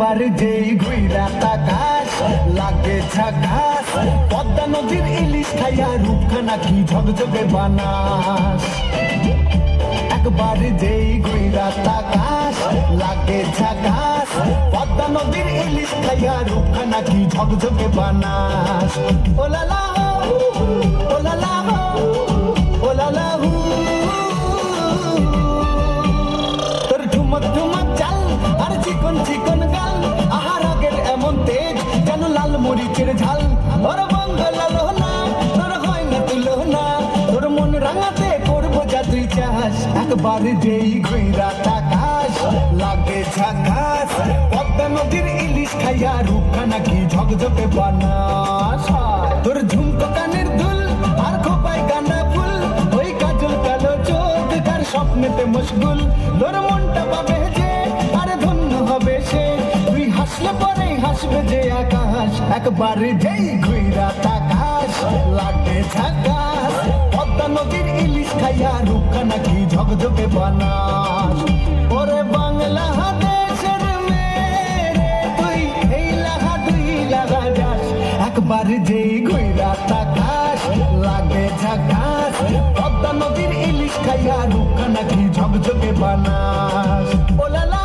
একবার যেই ঘুইরা তাকাস লাগে ঝাকাস, পদ্মা নদীর ইলিশ খাইয়া রূপখানা কি ঝকঝকে বানাস। একবার যেই ঘুইরা তাকাস লাগে ঝাকাস, পদ্মা নদীর ইলিশ খাইয়া রূপখানা কি ঝকঝকে বানাস। ও লালা ও লালা ও লালা, তোর ঠুমক ঠুমক চাল আর চিকন চিকন গাল, আহার আগের এমন তেজ যেন লাল মরিচের ঝাল। ওর বঙ্গলালো না তোর হয় না তুলো না, তোর মন রাঙাতে করবো যা তুই চাস। একবার যেই ঘুইরা তাকাস লাগে ঝাকাস, পদ্মা নদীর ইলিশ খাইয়া রূপখানা কি ঝকঝকে বানাস। তোর ঝুমকো কানের দুল আর খোপায় গাঁদা ফুল, ওই কাজল কালো চোখ কার স্বপ্নেতে মশগুল। তোর মনটা পাবে যে আর ধন্য হবে সে, তুই হাসলে পরে হাসবে যে আকাশ। একবার যেই ঘুইরা তাকাস লাগে ঝাকাস, পদ্মা নদীর ইলিশ খাইয়া রূপখানা কি ঝকঝকে বানাস। ওরে বাংলা দেশের মেয়ে তুই এই লাগা দুই লাগা যাস। একবার যেই ঘুইরা তাকাস লাগে ঝাকাস, পদ্মা নদীর ইলিশ খাইয়া রূপখানা কি ঝকঝকে বানাস। ও লালা